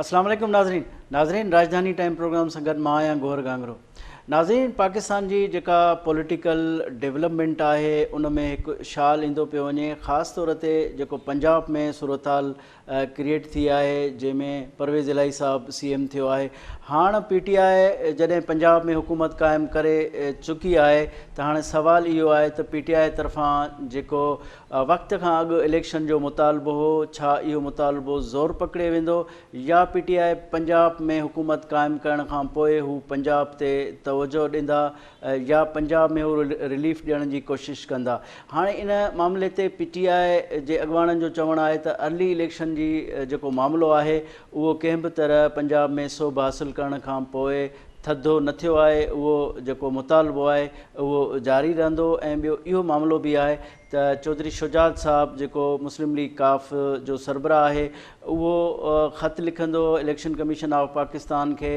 अस्सलाम वालेकुम नाज़रीन राजधानी टाइम प्रोग्राम सां गॾु मां आहियां गौहर गांगरो। नाज़रीन, पाकिस्तान जी जेका पॉलिटिकल डेवलपमेंट आहे उन में हिकु इशाल ईंदो पियो वञे, ख़ासि तौर ते जेको पंजाब में सूरत हाल क्रिएट थी आहे जंहिंमें परवेज़ इलाही साहब CM थियो आहे। हाणे PTI जॾहिं पंजाब में हुकूमत क़ाइमु करे चुकी आहे त हाणे सुवालु इहो आहे त PTI तरफ़ां जेको वक़्त खां अॻु इलेक्शन जो मुतालबो हो, छा इहो मुतालबो ज़ोर पकिड़े वेंदो या PTI पंजाब में हुकूमत क़ाइमु करण खां पोइ हू पंजाब ते तवजो ॾींदा या पंजाब में हू रिलीफ ॾियण जी कोशिशि कंदा। हाणे इन मामले ते PTI जे अॻुवाणनि जो चवणु आहे त अर्ली इलेक्शन जी जेको मामिलो आहे उहो कंहिं बि तरह पंजाब में सोभ हासिलु करण खां पोइ थधो न थियो आहे। उहो जेको मुतालबो आहे उहो जारी रहंदो। ऐं ॿियो इहो मामिलो बि आहे त चौधरी शुजात साहब जेको मुस्लिम लीग काफ जो सरबराह आहे उहो ख़त लिखंदो इलेक्शन कमीशन ऑफ पाकिस्तान खे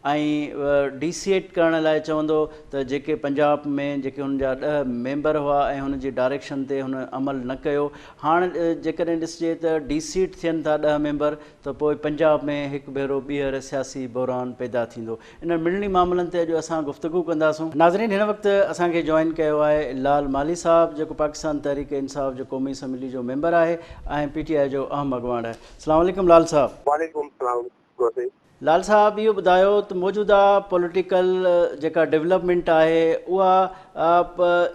ऐं डिसेट करण लाइ चवंदो त जेके पंजाब में जेके हुन जा 10 मेंबर हुआ ऐं हुन जी डायरेक्शन ते हुन अमल न कयो। हाणे जेकॾहिं ॾिसिजे त डिसेट थियनि था 10 मेंबर त पोइ पंजाब में हिकु भेरो ॿीहर सियासी बहरान पैदा थींदो। इन मिलणी मामलनि ते अॼु असां गुफ़्तगू कंदासूं। नाज़रीन, हिन वक़्तु असांखे जॉइन कयो आहे लाल माली साहब जेको पाकिस्तान तहरीक इंसाफ़ जो क़ौमी असम्बली जो मेंबर आहे ऐं PTI जो अहम अॻुवाण आहे। अस्सलाम वालेकुम लाल साहब। वालेकुम सलाम। लाल साहब, इहो ॿुधायो त मौजूदा पॉलिटिकल जेका डेवलपमेंट आहे उहा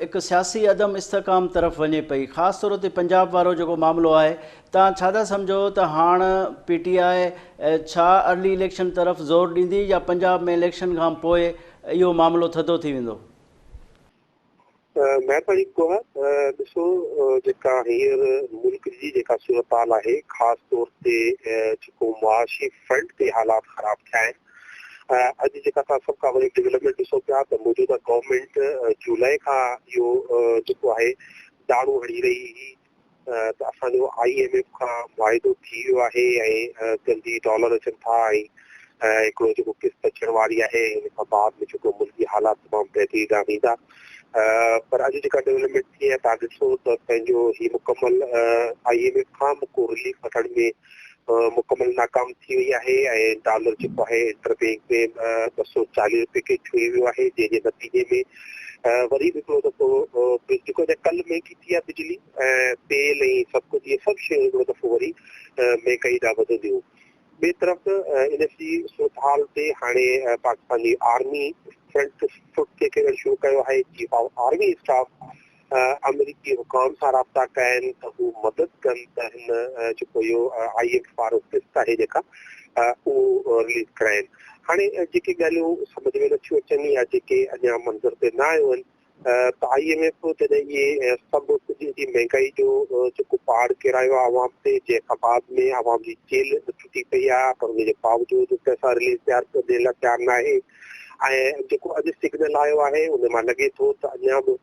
हिकु सियासी अदम इस्तेकाम तरफ़ वञे पई, ख़ासि तौर ते पंजाब वारो जेको मामिलो आहे। तव्हां छा था सम्झो त हाणे PTI छा अर्ली इलेक्शन तरफ़ ज़ोर ॾींदी या पंजाब में इलेक्शन खां पोइ इहो मामिलो थधो थी वेंदो? महिरबानी गौहर, ॾिसो जेका हींअर मुल्क जी जेका सूरत हाल आहे, ख़ासि तौर ते जेको मुआशी फ्रंट ते हालात ख़राब थिया आहिनि। अॼु जेका तव्हां सभ खां वॾी डेवलपमेंट ॾिसो पिया त मौजूदा गवर्नमेंट जुलाई खां इहो जेको आहे दाड़ू हणी रही हुई त असांजो IMF खां मुआइदो थी वियो आहे ऐं जल्दी डॉलर अचनि था ऐं हिकिड़ो जेको किस्त अचण वारी आहे। हिन खां बाद में जेको मुल्क जी हालात तमामु बहितरीन थींदा। पर अॼु जेका डेवलपमेंट थी आहे तव्हां ॾिसो त पंहिंजो ही मुकमल IMF खां को रिलीफ वठण में मुकमल नाकाम थी वई आहे ऐं डॉलर जेको आहे इंटरबैंक में 240 रुपए के छुई वियो आहे, जंहिंजे नतीजे में वरी हिकिड़ो दफ़ो जेको कल्ह महांगी थी आहे बिजली तेल ऐं सभु कुझु, इहे सभु शयूं हिकिड़ो दफ़ो वरी महांगाई ॾांहुं वधंदियूं। ॿिए तरफ़ इन जी सूरत हाल ते हाणे पाकिस्तान जी आर्मी फ्रंट फुट ते करणु शुरू कयो आहे। चीफ ऑफ आर्मी स्टाफ अमेरिकी हुकाम सां राब्ता कया आहिनि त हू मदद कनि त हिन जेको इहो IMF वारो किस्त आहे जेका उहो रिलीज़ कराइनि। हाणे जेके ॻाल्हियूं सम्झ में नथियूं अचनि या जेके अञा मंज़र ते न आयूं आहिनि त IMF जॾहिं इहे सभु कुझु जी महांगाई जो जेको पहाड़ किरायो आहे आवाम ते, जंहिंखां बाद में आवाम जी जेल छुटी पई आहे, पर हुनजे बावजूदि पैसा रिलीज़ ॾियण लाइ तयारु न आहे। ऐं जेको अॼु सिग्नल आयो आहे उन मां लॻे थो त अञा बि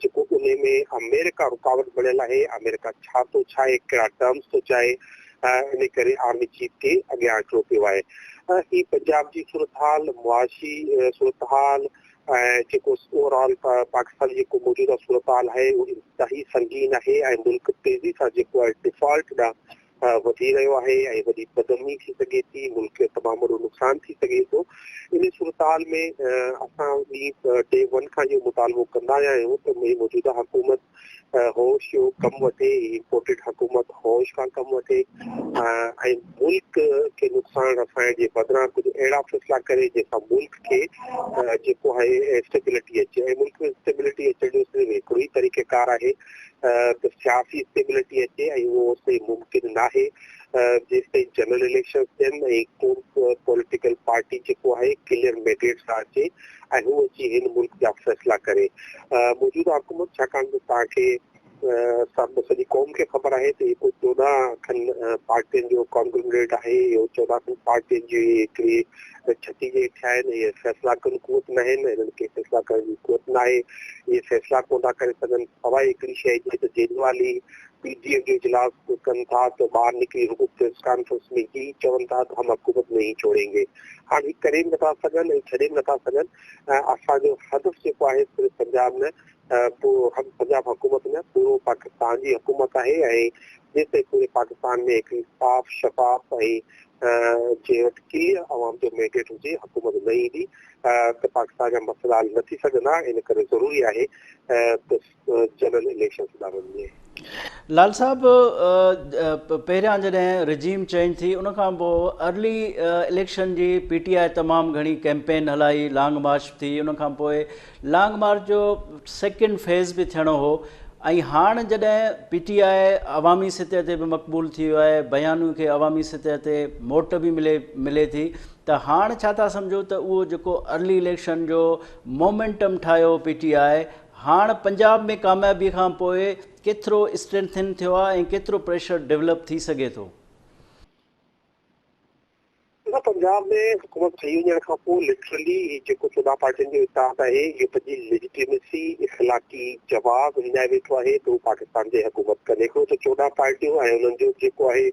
जेको उन में अमेरिका रुकावट बणियल आहे। अमेरिका छा थो चाहे, कहिड़ा टर्म्स थो चाहे, इन करे आर्मी चीफ खे अॻियां अचिणो पियो आहे। ही पंजाब जी सूरत हाल, मुआशी सूरत हाल ऐं जेको ओवरऑल पाकिस्तान जी जेको मौजूदा सूरत हाल आहे उहो इंतिहाई संगीन आहे ऐं मुल्क तेज़ी सां जेको आहे डिफॉल्ट ॾांहुं वधी रहियो आहे ऐं वॾी बदअमनी थी सघे थी, मुल्क खे तमामु वॾो नुक़सानु थी सघे थो। इन सूरत हाल में असां डे 1 खां इहो मुतालबो कंदा आहियूं त मौजूदा हुकूमत होश जो कमु वठे, इम्पोर्टेड हुकूमत होश खां कमु वठे ऐं मुल्क खे नुक़सानु रसाइण जे बदिरां कुझु अहिड़ा फ़ैसिला करे जंहिंसां मुल्क खे जेको आहे स्टेबिलिटी अचे। ऐं मुल्क में स्टेबिलिटी अचण जो सिर्फ़ु हिकिड़ो ई तरीक़ेकार आहे त सियासी स्टेबिलिटी अचे ऐं उहो सही मुमकिन न आहे जेसिताईं जनरल इलेक्शन थियनि ऐं को पॉलिटिकल पार्टी जेको आहे क्लियर मैंडेट सां अचे ऐं हू अची हिन मुल्क जा फ़ैसिला करे। मौजूदा हुकूमत, छाकाणि त तव्हांखे सॼी क़ौम खे ख़बर आहे त इहो 14 खनि पार्टियुनि जो कॉन्ग्लोमरेट आहे। इहो 14 खनि पार्टियुनि जी हिकिड़ी छठी जे हेठि आहिनि। इहे फ़ैसिला कनि क़ुवत न आहिनि, हिननि खे फ़ैसिला करण जी क़ुवत न आहे। इहे फ़ैसिला कोन था करे सघनि सवाइ हिकिड़ी शइ जी त जेॾीमहिल PDM जो इजलास कनि था त ॿाहिरि निकिरी रुॻो प्रेस कॉन्फ्रेंस में ही चवनि था त हम हुकूमत में ही छोड़ेंगे। हाणे ही करे नथा सघनि ऐं छॾे नथा सघनि। असांजो हदफ़ जेको आहे सिर्फ़ु पंजाब न पूरो पंजाब हुकूमत न पूरो पाकिस्तान जी हुकूमत आहे ऐं जेसिताईं पूरे पाकिस्तान में हिकिड़ी साफ़ शफ़ाफ़ ऐं जे वटि क्लियर अवाम जो मैंडेट हुजे हुकूमत न ईंदी त पाकिस्तान जा मसइला हल न थी सघंदा इन करे ज़रूरी आहे त जनरल इलेक्शन था वञे लाल साहब पहिरियां जॾहिं रिजीम चेंज थी उन खां पोइ अर्ली इलेक्शन जी PTI तमामु घणी कैंपेन हलाई लॉन्ग मार्च थी उन खां पोइ लॉन्ग मार्च जो सेकेंड फेज़ बि थियणो हो ऐं हाणे जॾहिं PTI अवामी सतह ते बि मक़बूल थी वियो आहे बयानियूं खे अवामी सतह ते मोट बि मिले थी त हाणे छा था सम्झो त उहो जेको अर्ली इलेक्शन जो मोमेंटम ठाहियो PTI हाणे पंजाब में कामयाबी खां पोइ केतिरो स्ट्रेंथन थियो आहे ऐं केतिरो प्रेशर डेवलप थी सघे थो पंजाब में हुकूमत ठही वञण खां पोइ लिटरली जेको 14 पार्टियुनि जो इतिहाद आहे इहो पंहिंजी लेजिटिमेसी इख़लाक़ी जवाबु हिन वेठो आहे त पाकिस्तान जे हुकूमत करे थो त 14 पार्टियूं ऐं उन्हनि जो जेको आहे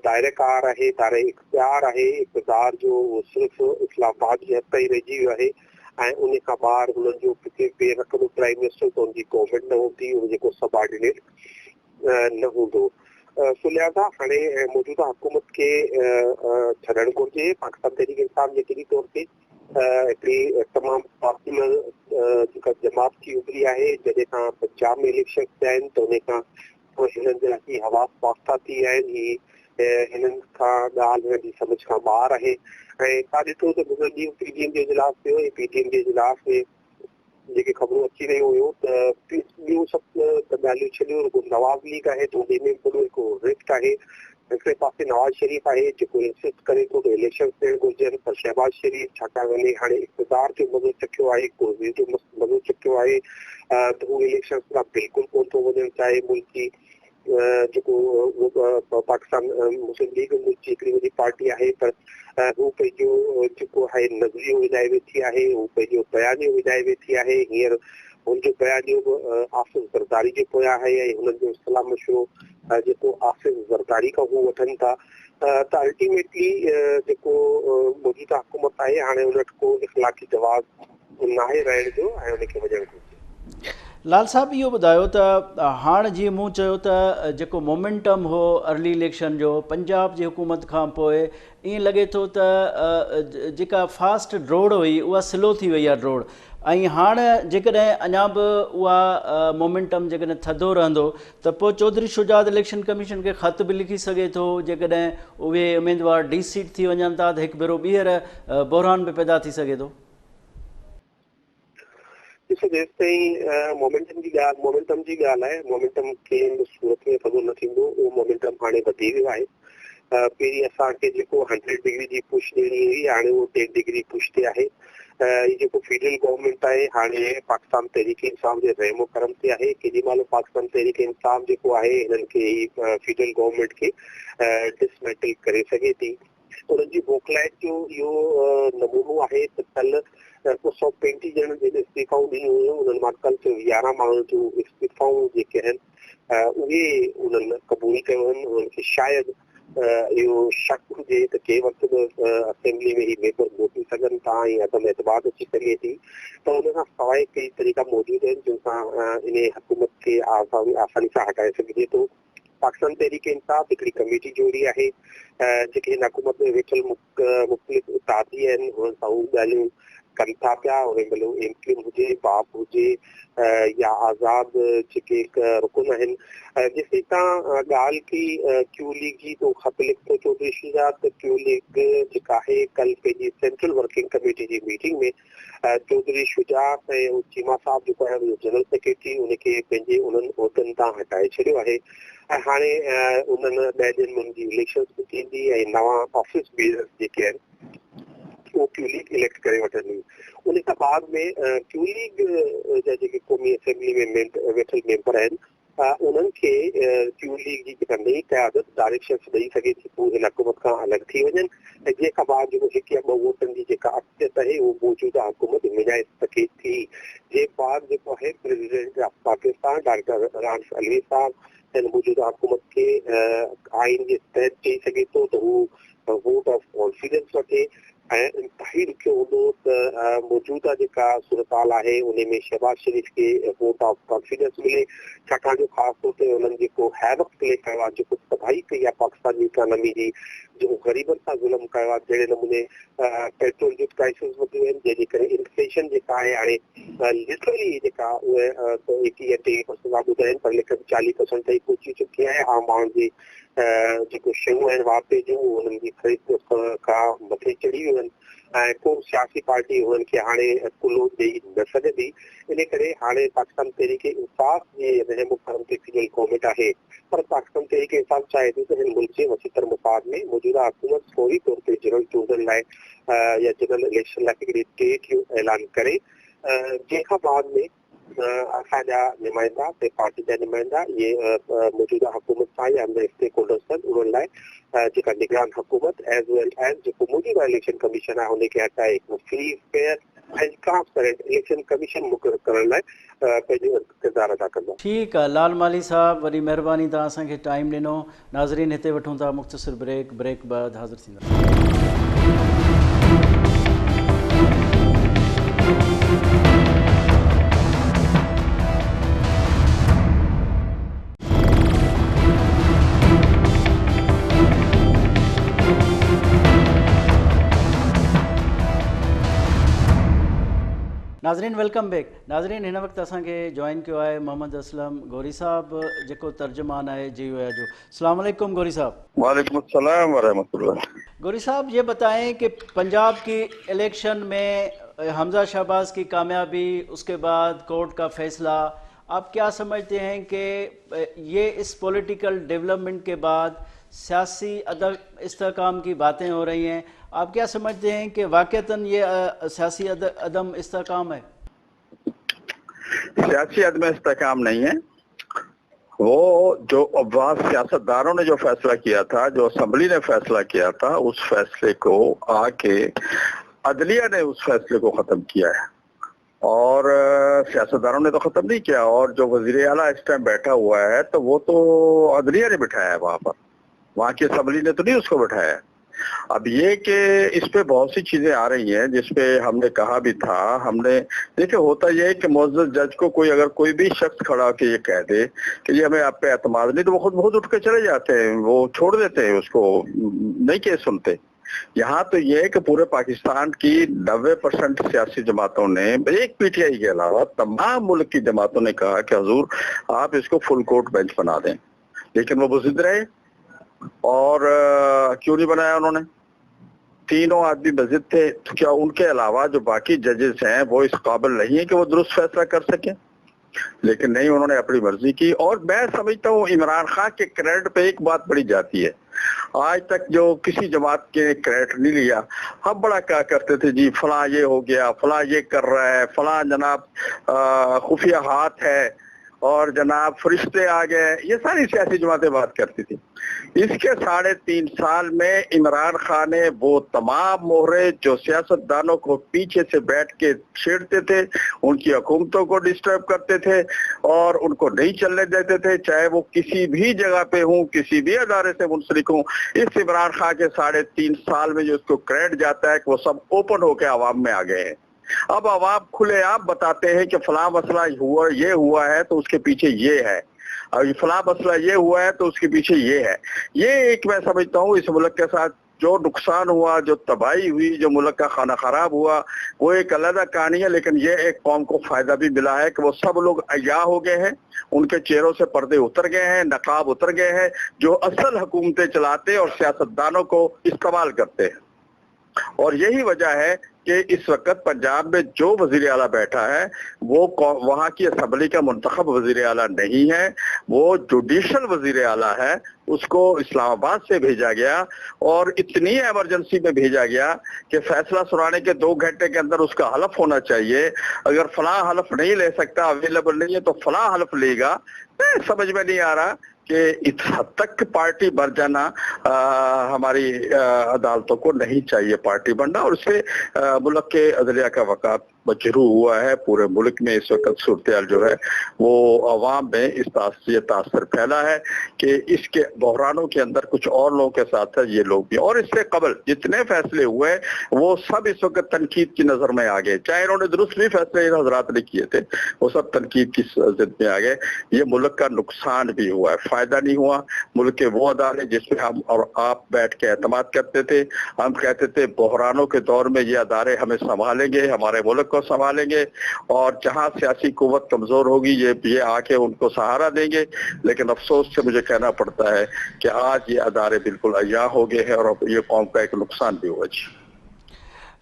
दायरेकार आहे दायरे इख्तियार आहे इक़्तिदार जो उहो सिर्फ़ु इस्लामाबाद जे हथ ई रहिजी वियो आहे ऐं उन खां ॿाहिरि हुननि जो किथे बेरक़म प्राइम मिनिस्टर त हुनजी गवर्नमेंट न हूंदी हुन जेको सबऑर्डिनेट न हूंदो सो लिहाज़ा हाणे मौजूदा हुकूमत खे छॾणु घुरिजे पाकिस्तान तहरीक इंसाफ जे कहिड़ी तौर ते हिकिड़ी तमामु पॉपुलर जेका जमात थी उभरी आहे जॾहिं खां पंजाब में इलेक्शन थिया आहिनि त उन खां पोइ हिननि जा ही हवास पास्ता थी विया आहिनि ही हिननि खां ॻाल्हि हिननि जी सम्झ खां ॿाहिरि आहे ऐं तव्हां ॾिठो त गुज़र ॾींहुं PTM जो इजलास थियो ऐं PTM जे इजलास में जेके ख़बरूं अची रहियूं हुयूं त ॿियूं सभु त ॻाल्हियूं छॾियो रुॻो नवाज़ लीग आहे त उन में वॾो हिकु रिफ्ट आहे हिकिड़े पासे नवाज़ शरीफ़ आहे जेको इंसिस्ट करे थो त इलेक्शन थियणु घुरिजनि पर शहबाज शरीफ़ छाकाणि वञे हाणे इक़्तिदार जो मज़ो चखियो आहे कोविड जो मज़ो चखियो आहे त हू इलेक्शन खां बिल्कुलु कोन थो वञणु चाहे मुल्की जेको पाकिस्तान मुस्लिम लीग मुल्क जी हिकिड़ी वॾी पार्टी आहे पर हू पंहिंजो जेको आहे नज़रियो विधाए वेठी आहे हू पंहिंजो बयानियो विधाए वेठी आहे हींअर हुनजो बयानियो बि आसिफ़ ज़रदारी जे पोयां आहे ऐं हुननि जो सलाह मशवरो जेको आसिफ़ ज़रदारी खां हू वठनि था त अल्टीमेटली जेको मौजूदा हुकूमत आहे हाणे हुन वटि को इख़लाक़ी जवाबु नाहे रहण जो ऐं हुनखे वञणु घुरिजे लाल साहब इहो ॿुधायो त हाणे जीअं मूं चयो त जेको मोमेंटम हो अर्ली इलेक्शन जो पंजाब जी हुकूमत खां पोइ ईअं लॻे थो त जेका फास्ट ड्रोड़ हुई उहा स्लो थी वई आहे ड्रोड़ ऐं हाणे जेकॾहिं अञा बि उहा मोमेंटम जेकॾहिं थधो रहंदो त पोइ चौधरी शुजात इलेक्शन कमीशन खे ख़त बि लिखी सघे थो जेकॾहिं उहे उमेदवार डीसीट थी वञनि था त हिकु भेरो ॿीहर बहरान बि पैदा थी सघे थो ॾिसो जेसि ताईं मोमेंटम जी ॻाल्हि आहे मोमेंटम खे सूरत में थधो न थींदो उहो मोमेंटम हाणे वधी वियो आहे पहिरीं असांखे जेको 100 डिग्री जी पुश ॾियणी हुई हाणे उहो 10 डिग्री पुश ते आहे हीउ जेको फेडरल गवर्नमेंट आहे हाणे पाकिस्तान तहरीक इंसाफ जे रहमो करम ते आहे केॾी महिल पाकिस्तान तहरीक इंसाफ जेको आहे हिननि खे फेडरल गवर्नमेंट खे डिसमेंटल करे सघे थी उन्हनि जी मोकलाइट जो इहो नमूनो आहे त कल्ह 135 ॼणनि जेके इस्तीफ़ाऊं ॾिनियूं हुयूं उन्हनि मां कल्ह 11 माण्हुनि जूं इस्तीफ़ाऊं जेके आहिनि उहे उन्हनि क़बूल कयो आहिनि उन्हनि खे शायदि इहो शक हुजे त कंहिं वक़्तु बि असेंबली में ही मेंबर मोटी सघनि था ऐं अदम एतबार अची सघे थी त उन खां सवाइ कई तरीक़ा मौजूदु आहिनि जिन सां इन हुकूमत खे आसानी सां हटाए सघिजे थो पाकिस्तान तहरीक इंसाफ हिकिड़ी कमेटी जोड़ी आहे जेके हिन हुकूमत में वेठल मुख़्तलिफ़ इतादी आहिनि हुननि सां उहे ॻाल्हियूं कनि था पिया उन महिल एमक्यूएम हुजे बाप हुजे या आज़ाद जेके रुकन आहिनि जेसिताईं तव्हां ॻाल्हि की क्यू लीग जी तो ख़त लिखो चौधरी शुजात त क्यू लीग जेका आहे कल्ह पंहिंजी सेंट्रल वर्किंग कमेटी जी मीटिंग में चौधरी शुजात ऐं चीमा साहब जेको आहे जनरल सेक्रेटरी उनखे पंहिंजे उन्हनि उहिदनि तां हटाए छॾियो आहे ऐं हाणे उन्हनि 10 ॾींहनि में उनजी इलेक्शन्स बि थींदी ऐं नवां ऑफिस बेरर्स जेके आहिनि वो क्यू लीग इलेक्ट करे वठंदी उन खां बाद में क्यू लीग जा जेके क़ौमी असेंबली में वेठल मेंबर आहिनि उन्हनि खे क्यू लीग जी जेका नई क़यादत डायरेक्शन्स ॾेई सघे थी पोइ हिन हुकूमत खां अलॻि थी वञनि ऐं जंहिंखां बाद जेको 1 या 2 वोटनि जी जेका अक्सियत आहे उहो मौजूदा हुकूमत मिलाए सघे थी जे बाद जेको आहे president of Pakistan doctor Rashid Alvi साहब हिन मौजूदा हुकूमत खे आइन जे तहत चई सघे थो त हू वोट ऑफ कॉन्फिडेंस वठे ऐं इंतिहाई ॾुखियो हूंदो त मौजूदा जेका सूरताल आहे उन में शहबाज शरीफ़ खे वोट ऑफ कॉन्फिडेंस मिले, छाकाणि जो ख़ासि तौर ते उन्हनि जेको हैवक प्ले कयो आहे, जेको तबाही कई आहे पाकिस्तान जी इकानमी जी, जेको ग़रीबनि सां ज़ुल्म कयो आहे, जहिड़े नमूने पेट्रोल जी प्राइसिस वधियूं आहिनि, जंहिंजे करे इन्फ्लेशन जेका आहे हाणे लिटरली जेका उहे 21-23% ॿुधाइनि, पर लेकिन 40% ताईं पहुची चुकी आहे। आम माण्हुनि जी जेको शयूं आहिनि वापे जूं उन्हनि जी ख़रीद खां मथे चढ़ी वियूं आहिनि ऐं को सियासी पार्टी उन्हनि खे हाणे कुल्लो ॾेई न सघंदी। इन करे हाणे पाकिस्तान तहरीक इंसाफ़ जे रहम करम ते फिजल गवर्नमेंट आहे, पर पाकिस्तान तहरीक इंसाफ़ चाहे थी त हिन मुल्क जे वसीतर मफ़ाद में मौजूदा हुकूमत फौरी तौर ते जनरल चूंडनि लाइ या जनरल इलेक्शन लाइ हिकिड़ी डेट जो ऐलान करे, जंहिंखां बाद में असांजा नुमाइंदा ते पार्टी जा नुमाइंदा इहे मौजूदा हुकूमत सां या अंदरि स्टेक होल्डर्स आहिनि उन्हनि लाइ जेका निगरान हुकूमत एज़ वेल एज़ जेको मौजूदा इलेक्शन कमीशन आहे हुनखे हटाए हिकु फ्री फेयर ऐं ट्रांसपेरेंट इलेक्शन कमीशन मुक़ररु करण लाइ पंहिंजो किरदारु अदा कंदा। ठीकु आहे लाल माली साहब, वॾी महिरबानी तव्हां असांखे टाइम ॾिनो। नाज़रीन हिते वठूं था मुख़्तसिर ब्रेक बाद हाज़िर थींदा। नाज़रीन वेलकम बैक। नाज़रीन हिन वक़्तु असांखे जॉइन कयो आहे मोहम्मद असलम गौरी साहब, जेको तर्जुमान आहे GUI जो। अस्सलाम वालेकुम गौरी साहब। वालेकुम अस्सलाम व रहमतुल्लाह। गौरी साहब ये बताएं कि पंजाब की इलेक्शन में हमजा शहबाज की कामयाबी, उसके बाद कोर्ट का फैसला, आप क्या समझते हैं कि ये इस पॉलिटिकल डेवलपमेंट के बाद सियासी इस्तेहकाम की बातें हो रही हैं, आप क्या समझते हैं कि वाक़तन ये सियासी अदम इस्तेहकाम है? सियासी अदम इस्तेहकाम नहीं है। वो जो अब्बास सियासतदानों ने जो फैसला किया था, जो असम्बली ने फैसला किया था, उस फैसले को आके अदलिया ने उस फैसले को ख़त्म किया है और सियासतदानों ने तो ख़त्म नहीं किया। और जो वज़ीर आला इस टाइम बैठा हुआ है तो वो तो अदलिया ने बिठाया है वहाँ पर, वहाँ की असम्बली ने तो नहीं उसको बिठाया है। अब ये कि इस पे बहुत सी चीजें आ रही हैं जिसपे हमने कहा भी था। हमने देखिए, होता ये है कि मुअज़्ज़ज़ जज को अगर कोई भी शख्स खड़ा होकर ये कह दे कि ये हमें आप पे एतमाद नहीं, तो वो खुद उठ के चले जाते हैं, वो छोड़ देते हैं, उसको नहीं केस सुनते। यहाँ तो ये है कि पूरे पाकिस्तान की 90% सियासी जमातों ने, एक PTI के अलावा तमाम मुल्क की जमातों ने कहा कि हुजूर आप इसको फुल कोर्ट बेंच बना दें, लेकिन वो बुज़िद रहे। और क्यों नहीं बनाया उन्होंने? तीनों आदमी मस्जिद थे, तो क्या उनके अलावा जो बाकी जजेस हैं वो इस काबिल नहीं है कि वो दुरुस्त फैसला कर सकें? लेकिन नहीं, उन्होंने अपनी मर्जी की। और मैं समझता हूँ इमरान खान के क्रेडिट पे एक बात बड़ी जाती है, आज तक जो किसी जमात के क्रेडिट नहीं लिया। हम बड़ा क्या करते थे जी, फला ये हो गया, फला ये कर रहा है, फला जनाब खुफिया हाथ है और जनाब फरिश्ते आ गए, ये सारी सियासी जमातें बात करती थी। इसके 3.5 साल में इमरान खान ने वो तमाम मोहरे जो सियासतदानों को पीछे से बैठ के छेड़ते थे, उनकी हुकूमतों को डिस्टर्ब करते थे और उनको नहीं चलने देते थे, चाहे वो किसी भी जगह पे हूँ, किसी भी अदारे से मुंसलिक हूँ। इस इमरान खान के 3.5 साल में जो उसको क्रेडिट जाता है कि वो सब ओपन होकर आवाम में आ गए हैं। अब आवाम खुले आप बताते हैं कि फला मसला हुआ है तो उसके पीछे ये है, और फला मसला ये हुआ है तो उसके पीछे ये है। ये एक मैं समझता हूँ इस मुल्क के साथ जो नुकसान हुआ, जो तबाही हुई, जो मुल्क का खाना खराब हुआ, वो एक अलग कहानी है। लेकिन ये एक कौम को फायदा भी मिला है कि वो सब लोग अय्या हो गए हैं, उनके चेहरों से पर्दे उतर गए हैं, नकाब उतर गए हैं, जो असल हुकूमतें चलाते और सियासतदानों को इस्तेमाल करते हैं। और यही वजह है कि इस वक्त पंजाब में जो वजीर आला बैठा है वो वहाँ की असम्बली का मुंतखब वजीर आला नहीं है, वो जुडिशल वजीर आला है। उसको इस्लामाबाद से भेजा गया और इतनी इमरजेंसी में भेजा गया कि फैसला सुनाने के 2 घंटे के अंदर उसका हलफ होना चाहिए। अगर फला हलफ नहीं ले सकता, अवेलेबल नहीं है, तो फला हलफ लेगा। समझ में नहीं आ रहा कि इस हद तक पार्टी बढ़ जाना हमारी अदालतों को नहीं चाहिए पार्टी बनना, और उससे मुल्क के अदलिया का वक़ार मजरू हुआ है। पूरे मुल्क में इस वक्त सूरत जो है वो अवाम में इस तासर फैला है कि इसके बहरानों के अंदर कुछ और लोगों के साथ है, ये लोग भी। और इससे कबल जितने फैसले हुए वो सब इस वक्त तनकीद की नजर में आ गए, चाहे इन्होंने दुरुस्त भी फैसले इन हजरात ने किए थे, वो सब तनकीद की जिद में आ गए। ये मुल्क का नुकसान भी हुआ है, फायदा नहीं हुआ। मुल्क के वो अदारे जिसमें हम और आप बैठ के एतमाद करते थे, हम कहते थे बहरानों के दौर में ये अदारे हमें संभालेंगे, हमारे मुल्क को संभालेंगे, और जहां सियासी कुव्वत कमजोर होगी ये आके उनको सहारा देंगे। लेकिन अफसोस से मुझे कहना पड़ता है कि आज ये अदारे बिल्कुल अया हो गए हैं और अब ये कौम का एक नुकसान भी हुआ। जी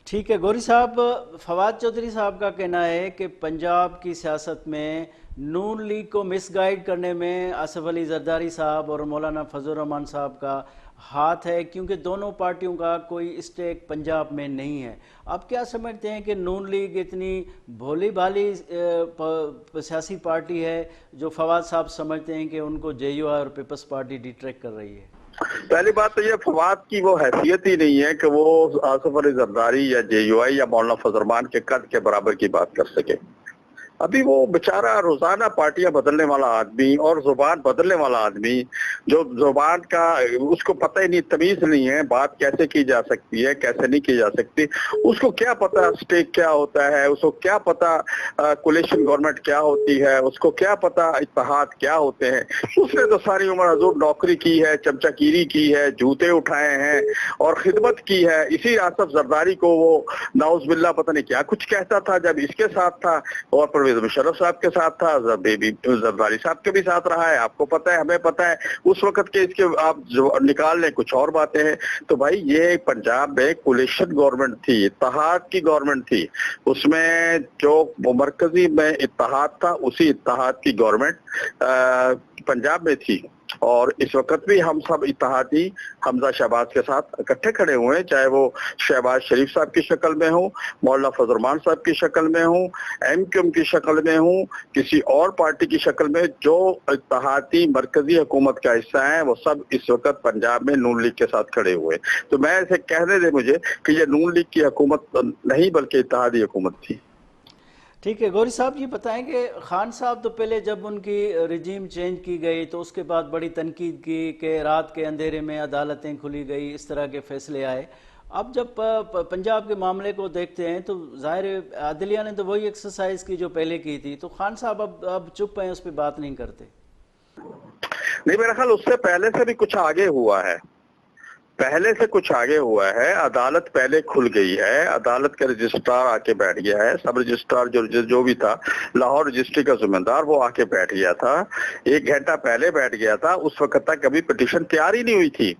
ठीक है गौरी साहब, फवाद चौधरी साहब का कहना है कि पंजाब की सियासत में नून लीग को मिसगाइड करने में आसिफ अली जरदारी साहब और मौलाना फजल रहमान साहब का हाथ है, क्योंकि दोनों पार्टियों का कोई स्टेक पंजाब में नहीं है। आप क्या समझते हैं कि नून लीग इतनी भोली भाली सियासी पार्टी है जो फवाद साहब समझते हैं कि उनको JUI और पीपल्स पार्टी डिट्रैक्ट कर रही है? पहली बात तो ये, फवाद की वो हैसियत ही नहीं है कि वो आसिफ अली जरदारी या JUI या मौलाना फजल रहमान के कद के बराबर की बात कर सके। अभी वो बेचारा रोजाना पार्टियां बदलने वाला आदमी और जुबान बदलने वाला आदमी, जो जुबान का उसको पता ही नहीं, तमीज नहीं है बात कैसे की जा सकती है कैसे नहीं की जा सकती। उसको क्या पता स्टेक क्या होता है, उसको क्या पता कोलिशन गवर्नमेंट क्या होती है, उसको क्या पता इत्तेहाद क्या होते हैं। उसने तो सारी उम्र हजूर नौकरी की है, चमचागिरी की है, जूते उठाए हैं और खिदमत की है। इसी आसिफ जरदारी को वो नाउज बिल्ला पता नहीं क्या कुछ कहता था जब इसके साथ था, और परवेज मुशर्रफ साहब के साथ था, जरदारी साहब के भी साथ रहा है। आपको पता है, हमें पता है। उस वक्त के इसके आप जो निकाल लें कुछ और बातें हैं। तो भाई ये पंजाब में कोलिशन गवर्नमेंट थी, इत्तेहाद की गवर्नमेंट थी, उसमें जो मरकजी में इत्तेहाद था उसी इत्तेहाद की गवर्नमेंट पंजाब में थी। और इस वक्त भी हम सब इत्तेहादी हमजा शहबाज के साथ इकट्ठे खड़े हुए हैं, चाहे वो शहबाज शरीफ साहब की शक्ल में हो, मौलाना फजल रहमान साहब की शक्ल में हो, MQM की शक्ल में हो, किसी और पार्टी की शक्ल में। जो इत्तेहादी मरकजी हुकूमत का हिस्सा है वो सब इस वक्त पंजाब में नून लीग के साथ खड़े हुए। तो मैं ऐसे कहने दे मुझे कि ये नून लीग की हुकूमत नहीं बल्कि इत्तेहादी हुकूमत थी। ठीक है गौरी साहब, ये बताएं कि खान साहब तो पहले जब उनकी रिजीम चेंज की गई तो उसके बाद बड़ी तनकीद की कि रात के अंधेरे में अदालतें खुली गई, इस तरह के फैसले आए। अब जब पंजाब के मामले को देखते हैं तो ज़ाहिर अदलिया ने तो वही एक्सरसाइज की जो पहले की थी, तो खान साहब अब चुप हैं, उस पर बात नहीं करते। नहीं, मेरा ख्याल उससे पहले से भी कुछ आगे हुआ है, पहले से कुछ आगे हुआ है। अदालत पहले खुल गई है, अदालत का रजिस्ट्रार आके बैठ गया है, सब रजिस्ट्रार जो भी था, लाहौर रजिस्ट्री का जिम्मेदार, वो आके बैठ गया था, 1 घंटा पहले बैठ गया था। उस वक्त तक कभी पिटीशन तैयार ही नहीं हुई थी।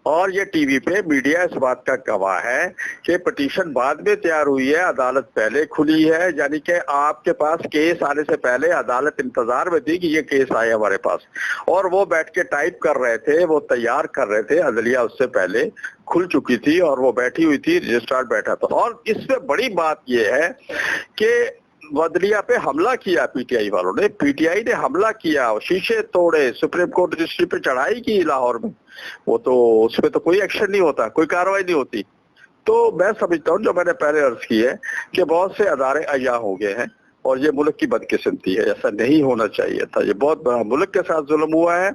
और ये टीवी पे मीडिया इस बात का गवाह है कि पिटीशन बाद में तैयार हुई है, अदालत पहले खुली है। यानी कि आपके पास केस आने से पहले अदालत इंतजार में थी कि ये केस आए हमारे पास, और वो बैठ के टाइप कर रहे थे, वो तैयार कर रहे थे। अदलिया उससे पहले खुल चुकी थी और वो बैठी हुई थी, रजिस्ट्रार बैठा था। और इसमें बड़ी बात ये है कि अदलिया पे हमला किया PTI वालों ने, PTI ने हमला किया, शीशे तोड़े, सुप्रीम कोर्ट रजिस्ट्री पे चढ़ाई की लाहौर में। वो तो उस पर तो कोई एक्शन नहीं होता, कोई कार्रवाई नहीं होती। तो मैं समझता हूँ, जो मैंने पहले अर्ज की है, कि बहुत से अदारे अया हो गए हैं और ये मुल्क की बदकिस्मती है, ऐसा नहीं होना चाहिए था। ये बहुत बड़ा मुल्क के साथ जुल्म हुआ है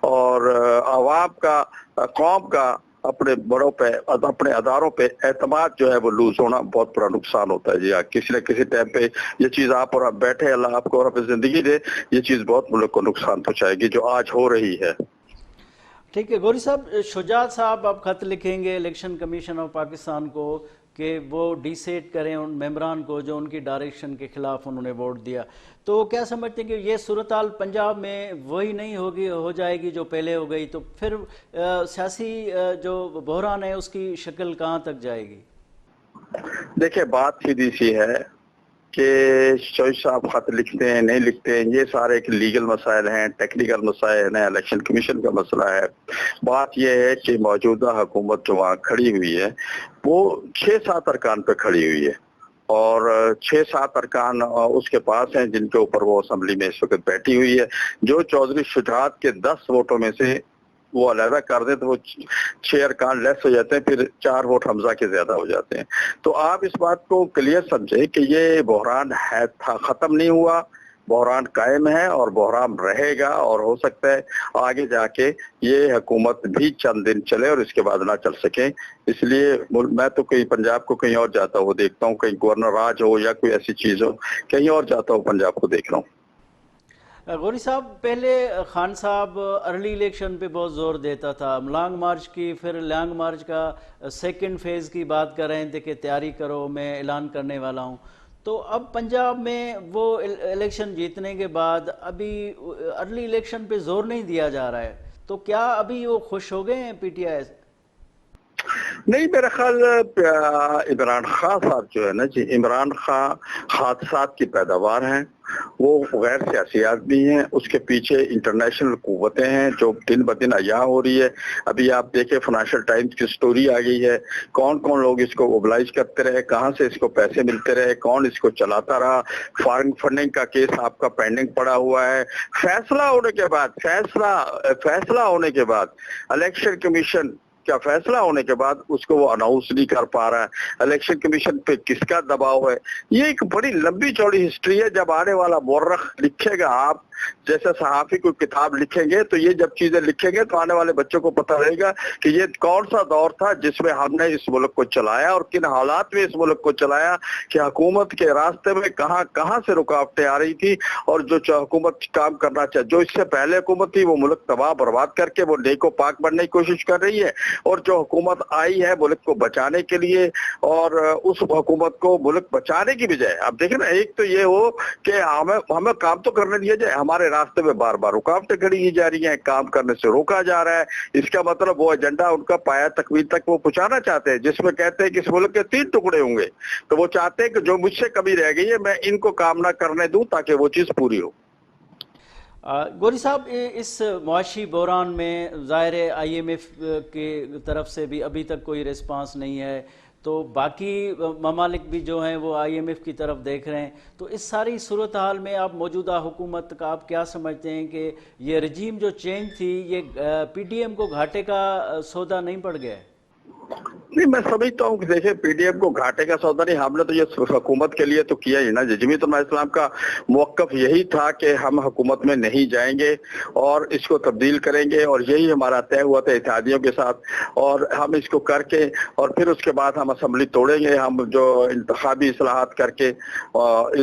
और अवाम का, कौम का अपने बड़ों पे, अपने अदारों पे एतमाद जो है वो लूज होना बहुत बड़ा नुकसान होता है। जी हाँ, किसी न किसी टाइम पे ये चीज आप और आप बैठे, अल्लाह आपको और अपनी जिंदगी दे, ये चीज बहुत मुल्क को नुकसान पहुंचाएगी जो आज हो रही है। ठीक है गौरी साहब, शुजात साहब आप खत लिखेंगे इलेक्शन कमीशन ऑफ पाकिस्तान को कि वो डिसेट करें उन मेंबरान को जो उनकी डायरेक्शन के खिलाफ उन्होंने वोट दिया, तो क्या समझते हैं कि ये सूरत हाल पंजाब में वही नहीं होगी, हो जाएगी जो पहले हो गई? तो फिर सियासी जो बहरान है उसकी शक्ल कहाँ तक जाएगी? देखिए, बात सीधी सी है कि शोइब साहब खत लिखते हैं नहीं लिखते हैं, ये सारे एक लीगल मसाइल हैं, टेक्निकल मसाइल हैं, इलेक्शन कमीशन का मसला है। बात यह है कि मौजूदा हुकूमत जो वहाँ खड़ी हुई है वो 6-7 अरकान पे खड़ी हुई है और 6-7 अरकान उसके पास हैं जिनके ऊपर वो असेंबली में इस वक्त बैठी हुई है। जो चौधरी शुजात के 10 वोटों में से वो अलहदा कर दें तो वो 6 अरकान लेस हो जाते हैं, फिर 4 वोट हमजा के ज्यादा हो जाते हैं। तो आप इस बात को क्लियर समझे कि ये बहरान है था, खत्म नहीं हुआ, बहरान कायम है और बहरान रहेगा, और हो सकता है आगे जाके ये हुकूमत भी चंद दिन चले और इसके बाद ना चल सके। इसलिए मैं तो कहीं पंजाब को कहीं और जाता हुआ देखता हूँ, कहीं गवर्नर राज हो या कोई ऐसी चीज हो, कहीं और जाता हूँ, पंजाब को देख रहा हूँ। गौरी साहब, पहले खान साहब अर्ली इलेक्शन पे बहुत ज़ोर देता था, लॉन्ग मार्च की, फिर लॉन्ग मार्च का सेकंड फेज़ की बात कर रहे थे कि तैयारी करो, मैं ऐलान करने वाला हूँ। तो अब पंजाब में वो इलेक्शन जीतने के बाद अभी अर्ली इलेक्शन पे ज़ोर नहीं दिया जा रहा है, तो क्या अभी वो खुश हो गए हैं पीटीआई? नहीं, मेरा ख्याल इमरान खान साहब जो है ना जी, इमरान खान हादसात की पैदावार हैं, वो गैर सियासी आदमी हैं, उसके पीछे इंटरनेशनल कुव्वतें हैं जो दिन ब दिन अया हो रही है। अभी आप देखें फाइनेंशियल टाइम्स की स्टोरी आ गई है, कौन कौन लोग इसको मोबिलाइज करते रहे, कहाँ से इसको पैसे मिलते रहे, कौन इसको चलाता रहा। फॉरेन फंडिंग का केस आपका पेंडिंग पड़ा हुआ है। फैसला होने के बाद इलेक्शन कमीशन क्या फैसला होने के बाद उसको वो अनाउंस नहीं कर पा रहा है। इलेक्शन कमीशन पे किसका दबाव है, ये एक बड़ी लंबी चौड़ी हिस्ट्री है। जब आने वाला मुर्रख लिखेगा, आप जैसे सहाफी कोई किताब लिखेंगे, तो ये जब चीजें लिखेंगे तो आने वाले बच्चों को पता रहेगा कि ये कौन सा दौर था जिसमें हमने इस मुल्क को चलाया और किन हालात में इस मुल्क को चलाया, कि हुकूमत के रास्ते में कहां से रुकावटें आ रही थी, और जो हुकूमत काम करना चाहे, जो इससे पहले हुकूमत थी वो मुल्क तबाह बर्बाद करके वो नेको पाक बनने की कोशिश कर रही है, और जो हुकूमत आई है मुल्क को बचाने के लिए, और उस हुकूमत को मुल्क बचाने की बजाय, आप देखें ना, एक तो ये हो कि हमें काम तो करने दिया जाए, हमारे रास्ते में बार बार रुकावटें खड़ी की जा रही हैं, काम करने से रोका जा रहा है। इसका मतलब वो एजेंडा उनका पाया तकमील तक वो पहुंचाना चाहते हैं, जिसमें कहते हैं कि इस मुल्क के 3 टुकड़े होंगे, तो वो चाहते हैं कि जो मुझसे कमी रह गई है मैं इनको काम ना करने दूं ताकि वो चीज पूरी हो। गौरी साहब, इस मुआशी बहरान में ज़ाहिर है IMF के तरफ से भी अभी तक कोई रिस्पांस नहीं है, तो बाकी ममालिक भी जो हैं वो IMF की तरफ देख रहे हैं। तो इस सारी सूरत हाल में आप मौजूदा हुकूमत का आप क्या समझते हैं कि ये रजीम जो चेंज थी, ये PDM को घाटे का सौदा नहीं पड़ गया है? नहीं, मैं समझता हूँ कि देखिए PDM को घाटे का सौदा नहीं, हमने तो ये हुकूमत के लिए तो किया ही ना। जमीयत उलमा इस्लाम का मौक़िफ़ यही था कि हम हुकूमत में नहीं जाएंगे और इसको तब्दील करेंगे, और यही हमारा तय हुआ था इत्तेहादियों के साथ, और हम इसको करके और फिर उसके बाद हम असम्बली तोड़ेंगे, हम जो इंतखाबी इस्लाहात करके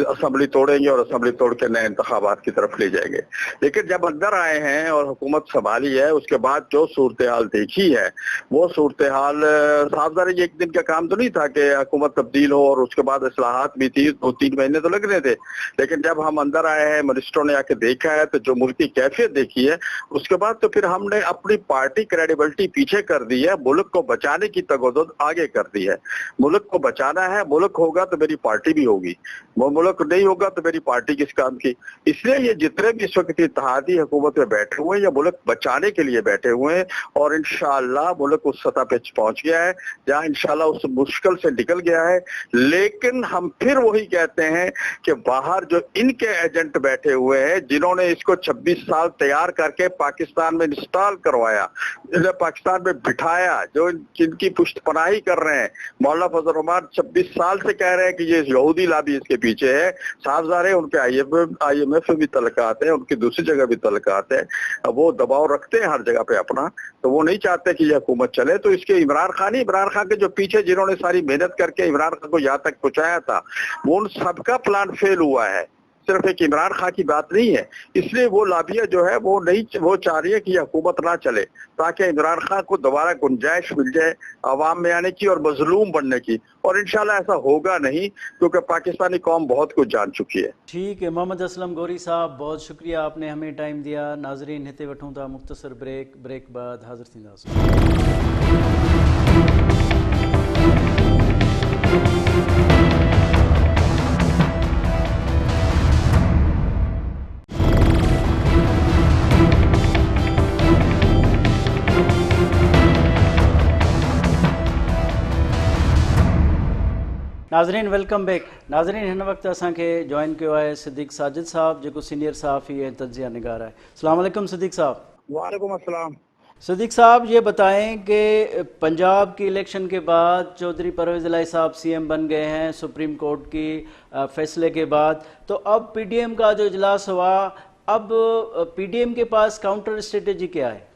असम्बली तोड़ेंगे और असम्बली तोड़ के नए इंतखाबात की तरफ ले जाएंगे। लेकिन जब अंदर आए हैं और हुकूमत संभाली है, उसके बाद जो सूरत हाल देखी है, वो सूरत हाल साफ एक दिन का काम तो नहीं था कि हुकूमत तब्दील हो, और उसके बाद इस्लाहात भी थी, 2-3 महीने तो लगने थे। लेकिन जब हम अंदर आए हैं, मिनिस्टरों ने आके देखा है, तो जो मुल्क की कैफियत देखी है, उसके बाद तो फिर हमने अपनी पार्टी क्रेडिबिलिटी पीछे कर दी है, मुल्क को बचाने की तगोदद आगे कर दी है। मुल्क को बचाना है, मुल्क होगा तो मेरी पार्टी भी होगी, वो मुल्क नहीं होगा तो मेरी पार्टी किस काम की। इसलिए ये जितने भी इस वक्त इत्तेहादी हुकूमत में बैठे हुए हैं, ये मुल्क बचाने के लिए बैठे हुए हैं, और इंशाअल्लाह मुल्क उस सतह पे पहुंच गया है जहां इंशाल्लाह उस मुश्किल से निकल गया है। लेकिन हम फिर वही कहते हैं कि बाहर जो इनके एजेंट बैठे हुए हैं, जिन्होंने इसको 26 साल तैयार करके पाकिस्तान में इंस्टॉल करवाया, पाकिस्तान में बिठाया, जो जिनकी पुष्टपनाही कर रहे हैं, मौलाना फजल रहमान 26 साल से कह रहे हैं कि ये यहूदी लाबी इसके पीछे है। साफ ज़ाहिर है उनके IMF भी तलकात है, उनकी दूसरी जगह भी तलकात है, वो दबाव रखते हैं हर जगह पे अपना, तो वो नहीं चाहते कि ये हुकूमत चले। तो इसके इमरान खान के जो पीछे जिन्होंने सारी मेहनत करके इमरान खान को यहाँ तक पहुंचाया था, वो उन सबका प्लान फेल हुआ है, सिर्फ एक इमरान खान की बात नहीं है। इसलिए वो लाबिया जो है वो चाह रही है कि ये हुकूमत ना चले, ताकि इमरान खान को दोबारा गुंजाइश मिल जाए आवाम में आने की और मजलूम बनने की, और इंशाल्लाह ऐसा होगा नहीं, क्योंकि पाकिस्तानी कौम बहुत कुछ जान चुकी है। ठीक है मोहम्मद असलम गौरी साहब, बहुत शुक्रिया, आपने हमें टाइम दिया। नाजरीन, हिते वठूं था मुख्तसर ब्रेक बाद हाज़िर थींदासीं। नाज़रीन, वेलकम बैक। नाज़रीन, हिन वक्त असांखे जॉइन किया है सिद्दीक़ साजिद साहब, जो सीनियर सहाफ़ी ऐं तज्ज़िया निगार है। अस्सलाम वालेकुम सिद्दीक़ साहब। वालेकुम अस्सलाम। صدیق صاحب یہ بتائیں کہ پنجاب کی الیکشن کے بعد چودھری پرویز الہی صاحب سی ایم بن گئے ہیں سپریم کورٹ کی فیصلے کے بعد، تو اب پی ڈی ایم کا جو اجلاس ہوا، اب پی ڈی ایم کے پاس کاؤنٹر اسٹریٹجی کیا ہے؟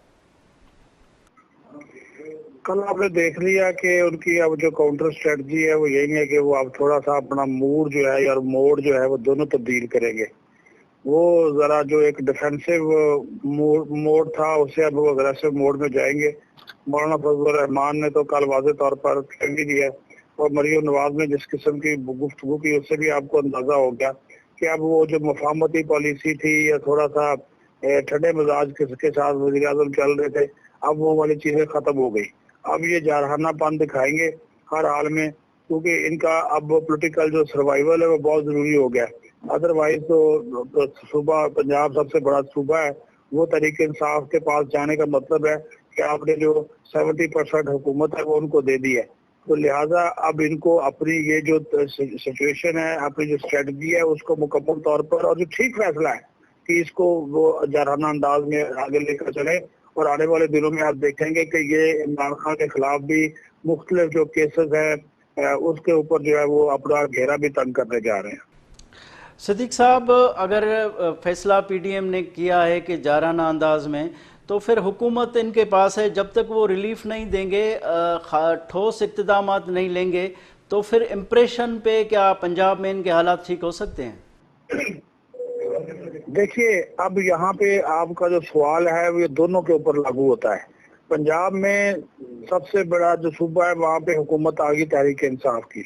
کل آپ نے دیکھ لیا کہ ان کی اب جو کاؤنٹر اسٹریٹجی ہے وہ یہی ہے کہ وہ اب تھوڑا سا اپنا موڈ جو ہے اور موڈ جو ہے وہ دونوں تبدیل کریں گے. وہ ذرا جو ایک ڈیفینسو موڈ تھا اس سے اب وہ اگریسو موڈ میں جائیں گے. مولانا فضل الرحمان نے تو کل واضح طور پر کہہ بھی دیا، اور مریم نواز نے جس قسم کی گفتگو کی اس سے بھی آپ کو اندازہ ہو گیا کہ اب وہ جو مفاہمتی پالیسی تھی یا تھوڑا سا ٹھنڈے مزاج کے ساتھ وزیر اعظم چل رہے تھے، اب وہ والی چیزیں ختم ہو گئی. اب یہ جارحانہ پن دکھائیں گے ہر حال میں، کیونکہ ان کا اب پولیٹیکل جو سروائیول ہے وہ بہت ضروری ہو گیا. ادروائز تو صوبہ پنجاب سب سے بڑا صوبہ ہے، وہ تحریک انصاف کے پاس جانے کا مطلب ہے کہ آپ نے جو 70% حکومت ہے وہ ان کو دے دی ہے. تو لہٰذا اب ان کو اپنی یہ جو سچویشن ہے، اپنی جو اسٹریٹجی ہے اس کو مکمل طور پر، اور جو ٹھیک فیصلہ ہے کہ اس کو وہ جارحانہ انداز میں آگے لے کر چلے. اور آنے والے دنوں میں آپ دیکھیں گے کہ یہ عمران خان کے خلاف بھی مختلف جو کیسز ہیں اس کے اوپر جو ہے وہ اپنا گھیرا بھی تنگ کرنے جا رہے ہیں. صدیق صاحب، اگر فیصلہ پی ڈی ایم نے کیا ہے کہ جارحانہ انداز میں، تو پھر حکومت ان کے پاس ہے، جب تک وہ ریلیف نہیں دیں گے، ٹھوس اقتدامات نہیں لیں گے، تو پھر امپریشن پہ کیا پنجاب میں ان کے حالات ٹھیک ہو سکتے ہیں؟ دیکھیے، اب یہاں پہ آپ کا جو سوال ہے وہ یہ دونوں کے اوپر لاگو ہوتا ہے. پنجاب میں سب سے بڑا جو صوبہ ہے وہاں پہ حکومت آ گئی تحریک انصاف کی.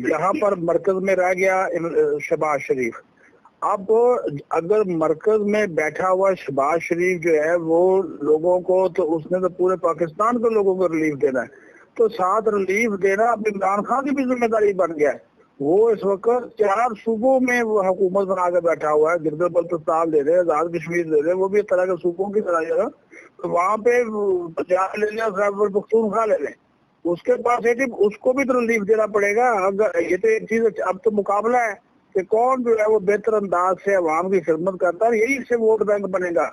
یہاں پر مرکز میں رہ گیا شہباز شریف. اب اگر مرکز میں بیٹھا ہوا شہباز شریف جو ہے وہ لوگوں کو، تو اس نے تو پورے پاکستان کے لوگوں کو ریلیف دینا ہے، تو ساتھ ریلیف دینا اب عمران خان کی بھی ذمہ داری بن گیا ہے. وہ اس وقت 4 صوبوں میں وہ حکومت بنا کے بیٹھا ہوا ہے. گلگت بلتستان لے لے، آزاد کشمیر لے لے، وہ بھی اس طرح کے صوبوں کی طرح، تو وہاں پہ پنجاب لے لیں، خیبر پختونخوا لے لیں، اس کے پاس ہے کہ اس کو بھی تو ریلیف دینا پڑے گا. اگر یہ تو ایک چیز، اب تو مقابلہ ہے کہ کون جو ہے وہ بہتر انداز سے عوام کی خدمت کرتا ہے، یہی سے ووٹ بینک بنے گا.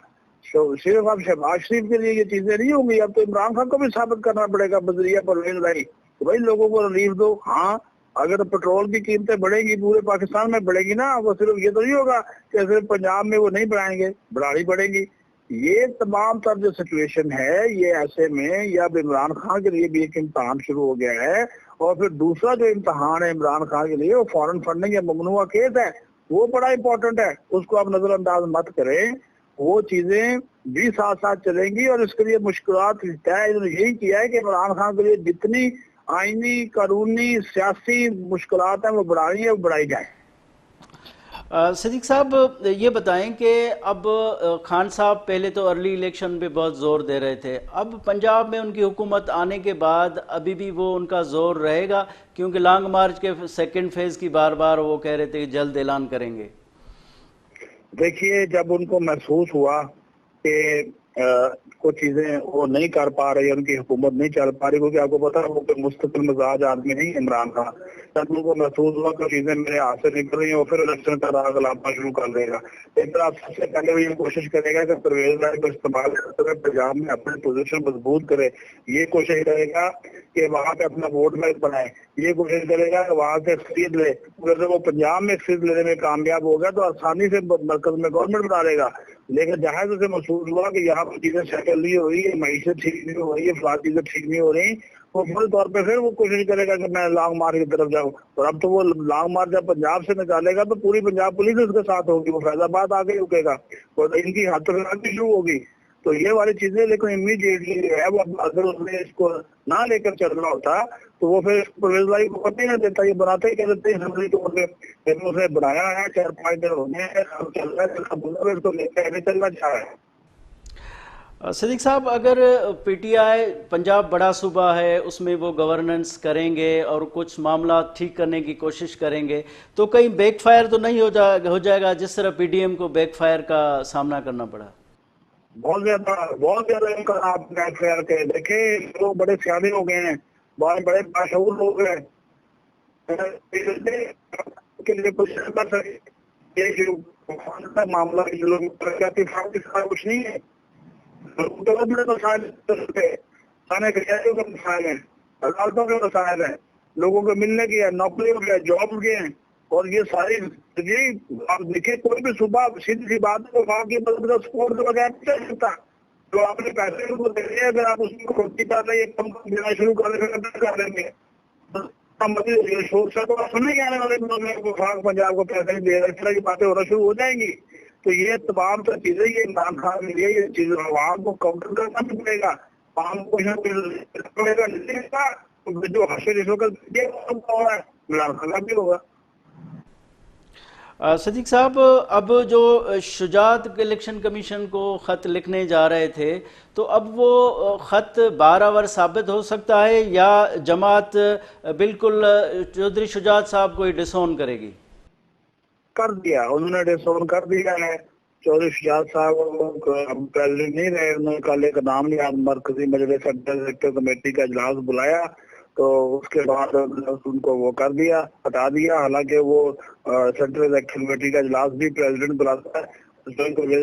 صرف اب شہباز شریف کے لیے یہ چیزیں نہیں ہوں گی، اب تو عمران خان کو بھی ثابت کرنا پڑے گا بذریعہ پرویز الہی کہ بھائی لوگوں کو ریلیف دو. ہاں، اگر پیٹرول کی قیمتیں بڑھیں گی پورے پاکستان میں بڑھے گی نا، وہ صرف یہ تو نہیں ہوگا کہ صرف پنجاب میں وہ نہیں بڑھائیں گے، بڑھانی پڑے گی. یہ تمام تر جو سچویشن ہے، یہ ایسے میں یا اب عمران خان کے لیے بھی ایک امتحان شروع ہو گیا ہے. اور پھر دوسرا جو امتحان ہے عمران خان کے لیے، وہ فارن فنڈنگ یا ممنوعہ کیس ہے، وہ بڑا امپورٹنٹ ہے، اس کو آپ نظر انداز مت کریں. وہ چیزیں بھی ساتھ ساتھ چلیں گی، اور اس کے لیے مشکلات طے انہوں نے یہی کیا ہے کہ عمران خان کے لیے جتنی آئینی، قانونی، سیاسی مشکلات ہیں وہ بڑھانی ہے، وہ بڑھائی جائیں. صدیق صاحب یہ بتائیں کہ اب خان صاحب پہلے تو ارلی الیکشن پہ بہت زور دے رہے تھے، اب پنجاب میں ان کی حکومت آنے کے بعد ابھی بھی وہ ان کا زور رہے گا؟ کیونکہ لانگ مارچ کے سیکنڈ فیز کی بار بار وہ کہہ رہے تھے کہ جلد اعلان کریں گے. دیکھیے، جب ان کو محسوس ہوا کہ کچھ چیزیں وہ نہیں کر پا رہی، ان کی حکومت نہیں چل پا رہی، کیونکہ آپ کو پتا ہے وہ کوئی مستقل مزاج آدمی نہیں عمران خان. جب ان کو محسوس ہوا کہ چیزیں میرے ہاتھ سے نکل رہی ہیں، وہ پھر الیکشن کا راگ لاپنا شروع کر دے گا. ایک طرح سب سے پہلے وہ یہ کوشش کرے گا کہ پرویز الہی کو استعمال کرتے ہوئے پنجاب میں اپنی پوزیشن مضبوط کرے. یہ کوشش کرے گا کہ وہاں پہ اپنا ووٹ بینک بنائے. یہ کوشش کرے گا کہ وہاں سے اکثریت لے. اگر وہ پنجاب میں اکثریت لینے میں کامیاب ہوگا تو آسانی سے مرکز میں گورنمنٹ بنا لے گا. لیکن جہاں سے محسوس ہوا کہ یہاں پر چیزیں سیٹل نہیں ہو رہی ہے، معیشت ٹھیک نہیں ہو رہی ہے، فلاں چیزیں ٹھیک نہیں ہو رہی، وہ فوری طور پہ پھر وہ کوشش کرے گا کہ میں لانگ مارچ کی طرف جاؤں. اور اب تو وہ لانگ مارچ جب پنجاب سے نکالے گا تو پوری پنجاب پولیس اس کے ساتھ ہوگی، وہ فیض آباد آ کے رکے گا اور ان کی ہاتھ بھی شروع ہوگی. تو یہ والی چیزیں، لیکن امیڈیٹلی جو ہے وہ اگر اس نے اس کو نہ لے کر چلنا ہوتا تو وہ پھر پرویز الہی کو پتہ ہی نہ دیتا. یہ بناتے ہی کہہ دیتے ہیں اسمبلی طور پہ، لیکن اس نے بنایا ہے، 4-5 دن ہو گئے ہیں، اب چل رہا ہے، اس کو لے کے چلنا چاہ رہا ہے. صدیق صاحب، اگر پی ٹی آئی پنجاب بڑا صوبہ ہے، اس میں وہ گورننس کریں گے اور کچھ معاملات ٹھیک کرنے کی کوشش کریں گے، تو کہیں بیک فائر تو نہیں ہو جائے گا جس طرح پی ڈی ایم کو بیک فائر کا سامنا کرنا پڑا؟ بہت زیادہ ان کا آپ بیک فائر کے دیکھیں، لوگ بڑے سیانے ہو گئے ہیں، بہت بڑے باشعور لوگ ہیں کے لیے کچھ کر سکے. معاملہ کچھ نہیں ہے. बड़े मसाइल थाने कचहरियों के मसाइल हैं, अदालतों के मसाइल हैं, लोगों को मिलने की है, नौकरियों के, जॉब के हैं, और ये सारी यही आप देखिए कोई भी सुबह सीधी सी बात है, वहाँ की मतलब स्पोर्ट के बगैर नहीं चल सकता। तो आपने पैसे को दे दिए, अगर आप उसको खोटी कर रहे हैं, कम कम देना शुरू कर देंगे मतलब शोर से तो आप सुनेंगे आने वाले पंजाब को पैसे नहीं दे रहे, इस तरह की बातें होना शुरू हो जाएंगी। तो ये तमाम तो चीजें ये इमरान खान के लिए ये चीज आवाम को काउंटर करना भी पड़ेगा, आवाम को पड़ेगा जो हासिल इस वक्त इमरान खान का भी होगा। सदीक साहब, अब जो शुजात इलेक्शन कमीशन को ख़त लिखने जा रहे थे, तो अब वो ख़त बारावर साबित हो सकता है या जमात बिल्कुल चौधरी शुजात साहब को ही डिसोन करेगी? कर दिया उन्होंने, डिसोन कर दिया है। चौधरी शुजात साहब प्रेसिडेंट नहीं रहे, उन्होंने कल एक नाम लिया, मरकजी मजलिस एग्जीक्यूटिव कमेटी का इजलास बुलाया, तो उसके बाद उनको वो कर दिया, हटा दिया। हालांकि वो सेंट्रल इलेक्शन कमेटी का इजलास भी प्रेसिडेंट बुलाता है, तो प्रेसिडेंट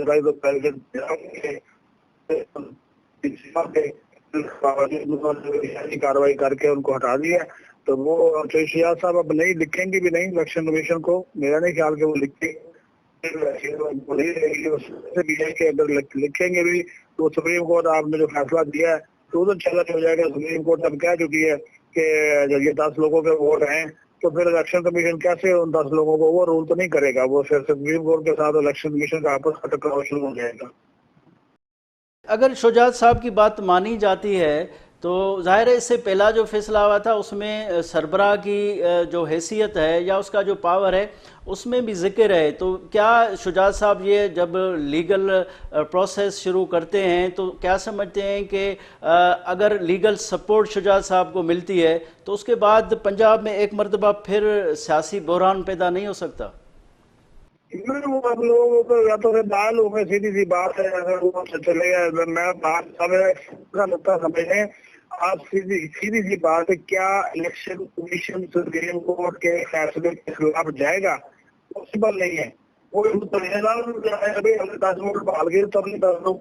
कार्रवाई करके उनको हटा दिया। तो वो शुजात साहब अब नहीं लिखेंगे भी नहीं इलेक्शन कमीशन को, मेरा नहीं ख्याल कि वो अगर लिखेंगे भी तो सुप्रीम कोर्ट आपने जो फैसला दिया है तो उधर चैलेंज हो जाएगा। सुप्रीम कोर्ट अब कह चुकी है कि जब ये 10 लोगों के वोट हैं तो फिर इलेक्शन कमीशन कैसे उन 10 लोगों को वो रूल तो नहीं करेगा, वो फिर सुप्रीम कोर्ट के साथ इलेक्शन कमीशन का आपस का टकराव शुरू हो जाएगा। अगर शुजात साहब की बात मानी जाती है तो ज़ाहिर है इससे पहला जो फैसला हुआ था उसमें सरबराह की जो हैसियत है या उसका जो पावर है उसमें भी जिक्र है, तो क्या शुजात साहब ये जब लीगल प्रोसेस शुरू करते हैं तो क्या समझते हैं कि अगर लीगल सपोर्ट शुजात साहब को मिलती है तो उसके बाद पंजाब में एक मरतबा फिर सियासी बहरान पैदा नहीं हो सकता? वो आप लोगों को या तो दाल हो गए, सीधी सी बात है, अगर वो चले गए मैं बात समझें आप, सीधी सी बात है, क्या इलेक्शन कमीशन सुप्रीम कोर्ट के फैसले के खिलाफ जाएगा? पॉसिबल नहीं है। वो 10 वोट भाग गए तो अपने 10 लोग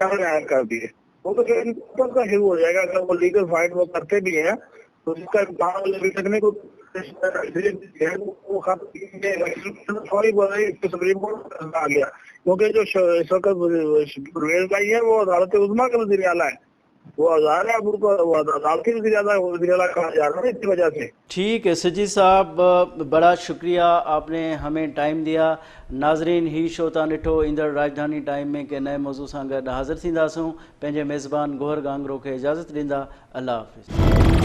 कर दिए, वो तो शुरू हो जाएगा। अगर वो लीगल फाइट वो करते भी हैं तो इसका सकने को सुप्रीम कोर्ट आ गया, क्योंकि जो इस वक्त परवेज भाई है वो अदालत उज़्मा का वज़ीर आला है, वो आज़ाद है, उनको अदालती वज़ीर आला कहा जा रहा है इसी वजह से। ठीक है सजी साहब, बड़ा शुक्रिया आपने हमें टाइम दिया। नाज़रीन ही शो था ॾिठो ईंदड़ राजधानी टाइम में के नए मौज़ू सां गॾु हाज़िर थींदासूं। पंहिंजे मेज़बान गोहर गांगरो खे इजाज़त ॾींदा। अल्लाह हाफ़िज़।